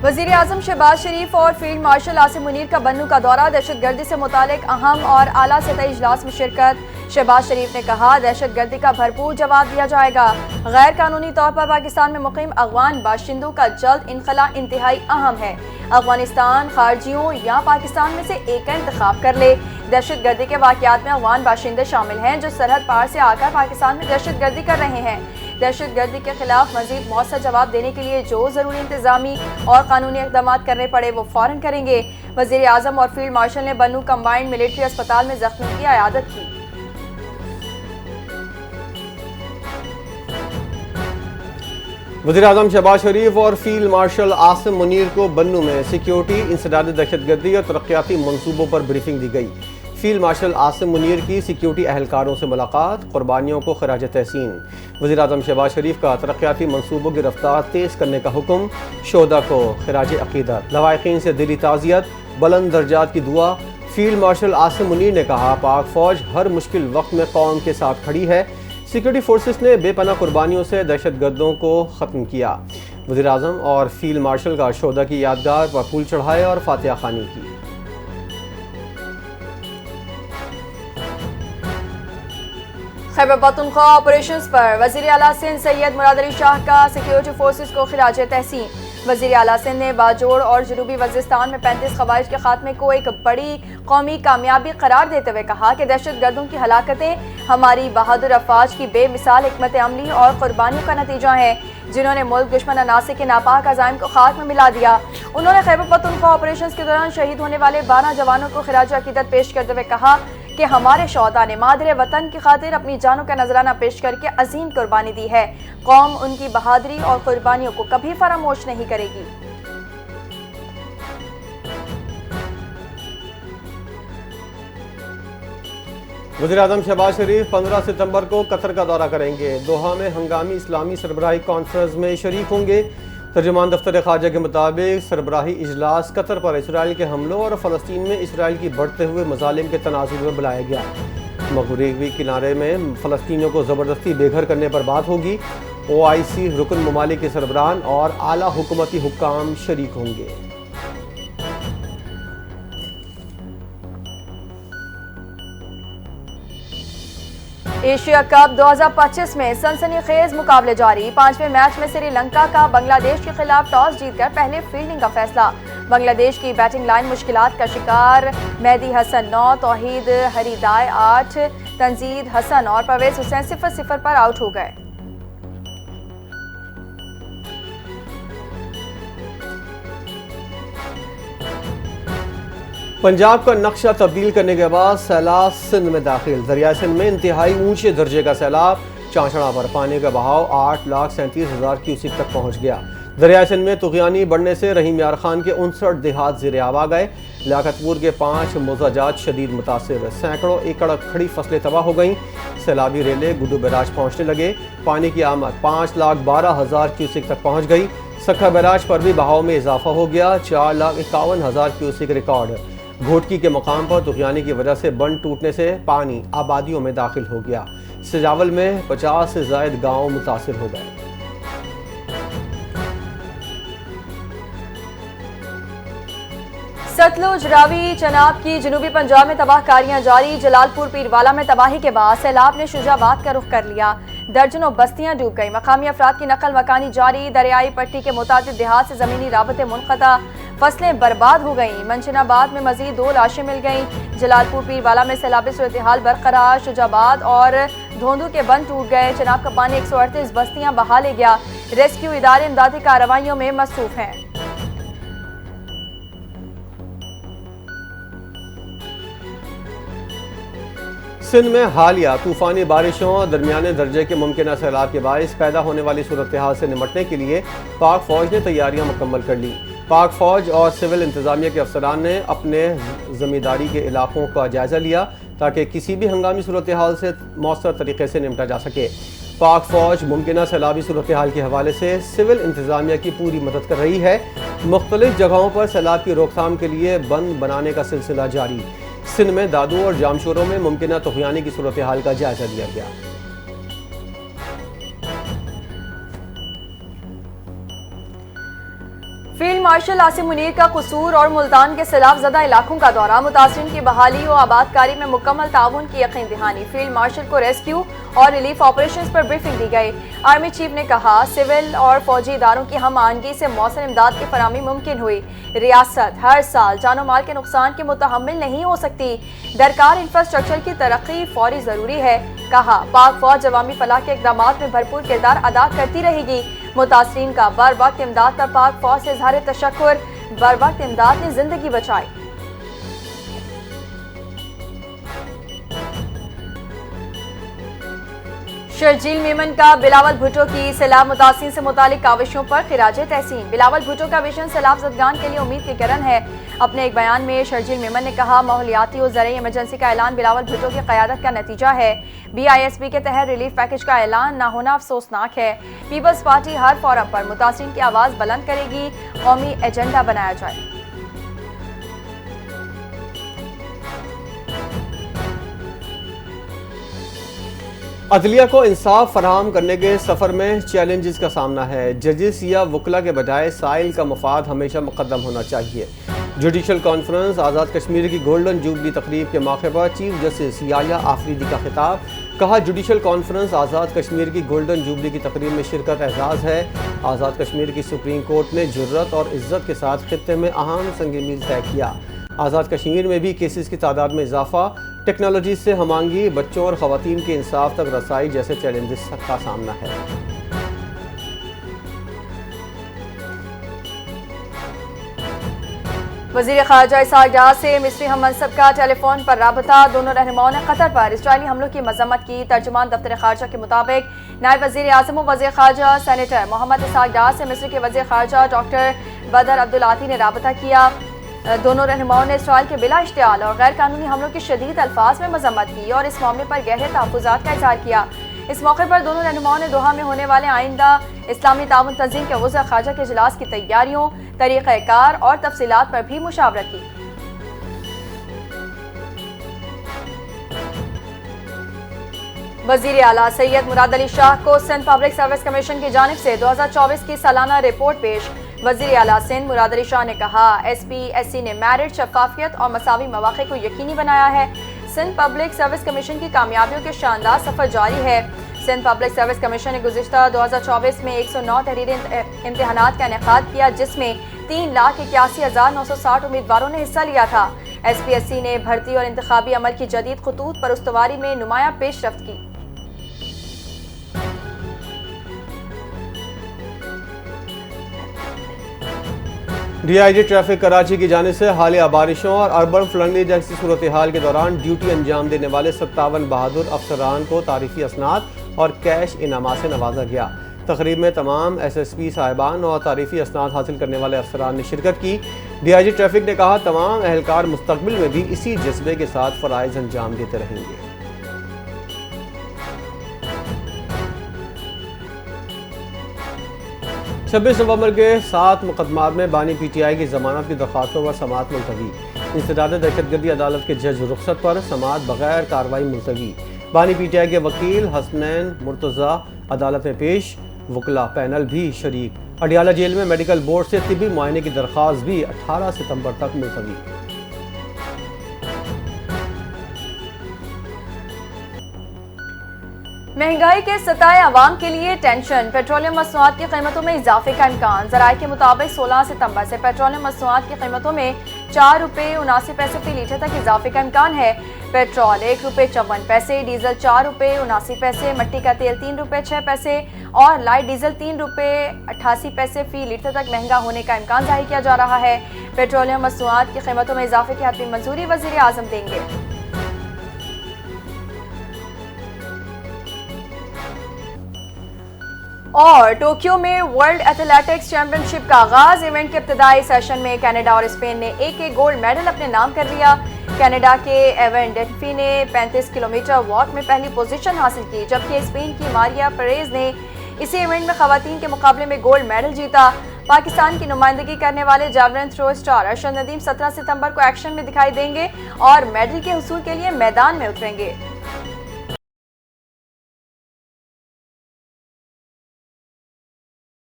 वजीर आजम शहबाज शरीफ और field marshal Asim Munir का बन्नू का दौरा, दहशत गर्दी से मुतालिक अहम और आला सतही इजलास में शिरकत। शहबाज शरीफ ने कहा, दहशत गर्दी का भरपूर जवाब दिया जाएगा। गैर कानूनी तौर पर पाकिस्तान में मुकीम अफगान बाशिंदों का जल्द इनखला इंतहाई अहम है। अफगानिस्तान खारजियों या पाकिस्तान में से एक का इंतखाब कर ले। दहशत गर्दी के वाकयात में अफगान बाशिंदे शामिल हैं जो सरहद पार से आकर पाकिस्तान में दहशत गर्दी कर रहे हैं। दहशत गर्दी के खिलाफ मजीद मौसर जवाब देने के लिए जो जरूरी इंतजामी और कानूनी इकदाम करने पड़े वो फौरन करेंगे। वजीर आजम और फील्ड मार्शल ने बन्नू कंबाइंड मिलिट्री अस्पताल में जख्मियों की इयादत की। वज़ीर आज़म शहबाज शरीफ और फील्ड मार्शल आसिम मुनीर को बन्नू में सिक्योरिटी, इंसदाद दहशतगर्दी और तरक्याती मनसूबों पर ब्रीफिंग दी गई। फील्ड मार्शल आसिम मुनीर की सिक्योरिटी अहलकारों से मुलाकात, कुर्बानियों को खराज तहसीन। वज़ीर आज़म शहबाज शरीफ का तरक्याती मनसूबों की रफ्तार तेज़ करने का हुक्म, शोहदा को खराज अक़ीदत, लवाहिकीन से दिली ताज़ियत, बुलंद दर्जात की दुआ। फील्ड मार्शल आसिम मुनीर ने कहा, पाक फ़ौज हर मुश्किल वक्त में कौम के साथ खड़ी है। सिक्योरिटी फोर्सेस ने बेपनाह कुर्बानियों से दहशत गर्दों को ख़त्म किया। वज़ीर आज़म और फील्ड मार्शल का शोहदा की यादगार पर फूल चढ़ाए और फातिहा खानी की। खैबर पख्तूनख्वा ऑपरेशंस पर वज़ीर आला सिंध सैयद मुराद अली शाह का सिक्योरिटी फोर्सेस को खिराज तहसीन। वज़ीर आला सिंध ने बाजोड़ और जनूबी वज़ीरिस्तान में 35 ख़वारिज के खात्मे को एक बड़ी कौमी कामयाबी करार देते हुए कहा कि दहशत गर्दों की हलाकतें हमारी बहादुर अफवाज की बेमिसाल हिकमत अमली और कुर्बानियों का नतीजा है, जिन्होंने मुल्क दुश्मन अनासिर के नापाक अज़ाइम को खाक में मिला दिया। उन्होंने खैबर पख्तूनख्वा ऑपरेशंस के दौरान शहीद होने वाले 12 जवानों को खिराज अक़ीदत पेश करते हुए कहा कि हमारे शौहदा ने मादरे वतन की खातिर अपनी जानों का नजराना पेश करके अजीम कुर्बानी दी है। कौम उनकी बहादुरी और कुर्बानियों को कभी फरामोश नहीं करेगी। वज़ीर आज़म शहबाज शरीफ 15 सितंबर को कतर का दौरा करेंगे। दोहा में हंगामी इस्लामी सरबराही कॉन्फ्रेंस में शरीक होंगे। तर्जुमान दफ्तर ख़ारजा के मुताबिक सरबराही इजलास कतर पर इसराइल के हमलों और फ़लस्तीन में इसराइल की बढ़ते हुए मज़ालिम के तनाज़ुर में बुलाया गया। मगरबी किनारे में फ़लस्तीनियों को ज़बरदस्ती बेघर करने पर बात होगी। OIC रुकन ममालिक के सरबराहान और आला हुकूमती हुक्काम शरीक होंगे। एशिया कप 2025 में सनसनीखेज मुकाबले जारी। 5वें मैच में श्रीलंका का बांग्लादेश के खिलाफ टॉस जीतकर पहले फील्डिंग का फैसला। बांग्लादेश की बैटिंग लाइन मुश्किलात का शिकार। मेहदी हसन 9, तौहीद हरीदाय 8, तंजीद हसन और परवेज हुसैन 0-0 पर आउट हो गए। पंजाब का नक्शा तब्दील करने के बाद सैलाब सिंध में दाखिल। दरिया सिंध में इंतहाई ऊंचे दर्जे का सैलाब। चांशड़ा पर पानी का बहाव 8,37,000 क्यूसिक तक पहुंच गया। दरिया सिंध में तुगयानी बढ़ने से रहीम यार खान के 59 देहात ज़ेर आब आ गए। लियाकतपुर के 5 मोजाजात शदीद मुतासिर। सैकड़ों एकड़ खड़ी फसलें तबाह हो गईं। सैलाबी रेले गुड्डू बैराज पहुंचने लगे। पानी की आमद 5,12,000 क्यूसिक तक पहुंच गई। सखा बैराज पर भी बहाव में इजाफा हो गया। 4,51,000 क्यूसिक रिकॉर्ड। घोटकी के मकाम पर तुगयानी की वजह से बंद टूटने से पानी आबादियों में दाखिल हो गया। सजावल में 50 से ज़ायद गांव मुतासिर हो गए। सतलुज, रावी, चनाब की जनूबी पंजाब में तबाहकारियां जारी। जलालपुर पीरवाला में तबाही के बाद सैलाब ने शुजाबाद का रुख कर लिया। दर्जनों बस्तियां डूब गई। मकामी अफराद की नकल मकानी जारी। दरियाई पट्टी के मुतादिद देहात से ज़मीनी राबते मुनक़ता। फसलें बर्बाद हो गईं। मंशनाबाद में मजीद 2 लाशें मिल गईं। जलालपुर पीरवाला में सैलाबी सूरत हाल बरकरार। शुजाबाद और धोंदू के बंद टूट गए। चनाब का पानी 138 बस्तियां बहा ले गया। रेस्क्यू इदारे इमदादी कार्रवाइयों में मसरूफ हैं। सिंध में हालिया तूफानी बारिशों और दरमियाने दर्जे के मुमकिन सैलाब के बायस पैदा होने वाली सूरत हाल से निपटने के लिए पाक फ़ौज ने तैयारियां मुकम्मल कर ली। पाक फ़ौज और सिविल इंतज़ामिया के अफसरान ने अपने ज़मींदारी के इलाकों का जायज़ा लिया ताकि किसी भी हंगामी सूरत हाल से मौसर तरीके से निपटा जा सके। पाक फ़ौज मुमकिन सैलाबी सूरत हाल के हवाले से सिविल इंतज़ामिया की पूरी मदद कर रही है। मुख्तलिफ जगहों पर सैलाब की रोकथाम के लिए बंद बनाने का सिलसिला जारी। सिंध में दादू और जामशोरों में मुमकिन तुगयानी की सूरत हाल का जायजा लिया गया। फील्ड मार्शल आसिम मुनीर का कसूर और मुल्तान के सैलाब ज़दा इलाकों का दौरा, मुतासरीन की बहाली और आबादकारी में मुकम्मल ताउन की यकीन दहानी। फील्ड मार्शल को रेस्क्यू और रिलीफ ऑपरेशंस पर ब्रीफिंग दी गई। आर्मी चीफ ने कहा सिविल और फौजी इदारों की हम आहंगी से मौसम इमदाद की फराहमी मुमकिन हुई। रियासत हर साल जानो माल के नुकसान के मुतहम्मिल नहीं हो सकती। दरकार इंफ्रास्ट्रक्चर की तरक्की फौरी जरूरी है। कहा पाक फौज अवामी फलाह के इक़दाम में भरपूर किरदार अदा करती रहेगी। मुतासरीन का बर वक्त इमदाद पर पाक फौज से इज़हार तशक्कुर। बर वक्त इमदाद ने जिंदगी बचाई। शर्जील मेमन का बिलावल भुट्टो की सैलाब मुतासिर से मुतालिक काविशों पर खिराजे तहसीन। बिलावल भुट्टो का विजन सैलाब ज़दगान के लिए उम्मीद की किरण है। अपने एक बयान में शर्जील मेमन ने कहा माहौलियाती और ज़रई इमरजेंसी का ऐलान बिलावल भुट्टो की क़यादत का नतीजा है। BISP के तहत रिलीफ पैकेज का ऐलान ना होना अफसोसनाक है। पीपल्स पार्टी हर फोरम पर मुतासिरीन की आवाज़ बुलंद करेगी। कौमी एजेंडा बनाया जाए। अदलिया को इंसाफ फराहम करने के सफ़र में चैलेंजेस का सामना है। जजेस या वकला के बजाय साइल का मफाद हमेशा मुकद्दम होना चाहिए। जुडिशल कॉन्फ्रेंस आज़ाद कश्मीर की गोल्डन जुबली तकरीब के मौके पर चीफ जस्टिस याया आफरीदी का खिताब। कहा जुडिशल कॉन्फ्रेंस आज़ाद कश्मीर की गोल्डन जुबली की तकरीब में शिरकत एजाज़ है। आज़ाद कश्मीर की सुप्रीम कोर्ट ने जुर्रत और इज्जत के साथ खित्ते में अहम संग मील तय किया। आज़ाद कश्मीर में भी केसेस की तादाद में इजाफा, टेक्नोलॉजी से हमांगी, बच्चों और ख़वातीन के इंसाफ तक रसाई जैसे चैलेंजेस का सामना है। वज़ीर ख़ारजा इसहाक़ डार से मिस्री हम मनसब का टेलीफोन पर राबता। दोनों रहनुमाओं ने कतर पर इसराइली हमलों की मजम्मत की। तर्जुमान दफ्तर ख़ारजा के मुताबिक नायब वज़ीर आज़म व वज़ीर ख़ारजा सेनेटर मोहम्मद इसहाक़ डार से मिस्री के वज़ीर ख़ारजा डॉक्टर बदर अब्दुल आती ने राबता किया। दोनों रहनुमाओं ने इसराइल के बिला इश्तियाल और गैर कानूनी हमलों की शदीद अल्फाज में मजम्मत की और इस मामले पर गहरे तहफ़्फ़ुज़ात का इज़हार किया। इस मौके पर दोनों रहनुमाओं ने दोहा में होने वाले आइंदा इस्लामी ताउन तंजीम के वज़ीर ख़ारजा के इजलास की तैयारियों, तरीक़ेकार और तफसीलात पर भी मुशावरत की। वज़ीर आला सैयद मुराद अली शाह को सिंध पब्लिक सर्विस कमीशन की जानिब से 2024 की सालाना रिपोर्ट पेश। वज़ीर आला सिंध मुराद अली शाह ने कहा SPSC ने मेरिट, शफ़ाफ़ियत और मसावी मौक़े को यकीनी बनाया है। सिंध पब्लिक सर्विस कमीशन की कामयाबियों के शानदार सफ़र जारी है। सिंध पब्लिक सर्विस कमीशन ने गुज़िश्ता 2024 में 109 तहरीरी इम्तिहानात का इनेकाद किया, जिसमें 3,81,960 उम्मीदवारों ने हिस्सा लिया था। SPSC ने भर्ती और इंतखाबी अमल की जदीद खतूत पर उस्तवारी में नुमाया पेशरफ्त की। DIG ट्रैफिक कराची की जानिब से हालिया बारिशों और अर्बन फ्लंडिंग जैसी सूरत हाल के दौरान ड्यूटी अंजाम देने वाले 57 बहादुर अफसरान को तारीफी असनाद और कैश इनामात से नवाजा गया। तकरीब में तमाम SSP साहिबान और तारीफी असनाद हासिल करने वाले अफसरान ने शिरकत की। DIG ट्रैफिक ने कहा तमाम अहलकार मुस्तकबिल में भी इसी जज्बे के साथ फ़राइज़ अंजाम देते रहेंगे। 26 नवंबर के 7 मुकदमात में बानी PTI की जमानत की दरख्वास्तों पर समाअत मुलतवी। इंसदाद दहशतगर्दी अदालत के जज रुखसत पर समाअत बगैर कार्रवाई मुलतवी। बानी PTI के वकील हसनैन मुर्तज़ा अदालत में पेश, वकला पैनल भी शरीक। अडियाला जेल में मेडिकल बोर्ड से तिब्बी मुआयने की दरख्वास्त भी 18 सितंबर तक मुलतवी। महंगाई के सताए अवाम के लिए टेंशन, पेट्रोलियम मसनूआत की कीमतों में इजाफे का इम्कान। ज़राए के मुताबिक 16 सितंबर से पेट्रोलियम मसनूआत की कीमतों में 4 रुपये 79 पैसे फी लीटर तक इजाफे का इम्कान है। पेट्रोल 1 रुपये 54 पैसे, डीजल 4 रुपये 79 पैसे, मट्टी का तेल 3 रुपये 6 पैसे और लाइट डीजल 3 रुपये 88 पैसे फी लीटर तक महंगा होने का इम्कान जाहिर किया जा रहा है। पेट्रोलियम मसनूआत की कीमतों में इजाफे की हतमी मंजूरी वज़ीर आज़म देंगे। और टोक्यो में वर्ल्ड एथलेटिक्स चैंपियनशिप का आगाज। इवेंट के इब्तिदाई सेशन में कनाडा और स्पेन ने एक गोल्ड मेडल अपने नाम कर लिया। कनाडा के एवन डेल्फी ने 35 किलोमीटर वॉक में पहली पोजीशन हासिल की, जबकि स्पेन की मारिया परेज ने इसी इवेंट में खवातीन के मुकाबले में गोल्ड मेडल जीता। पाकिस्तान की नुमाइंदगी करने वाले javelin throw star Arshad Nadeem 17 सितंबर को एक्शन में दिखाई देंगे और मेडल के हुसूल के लिए मैदान में उतरेंगे।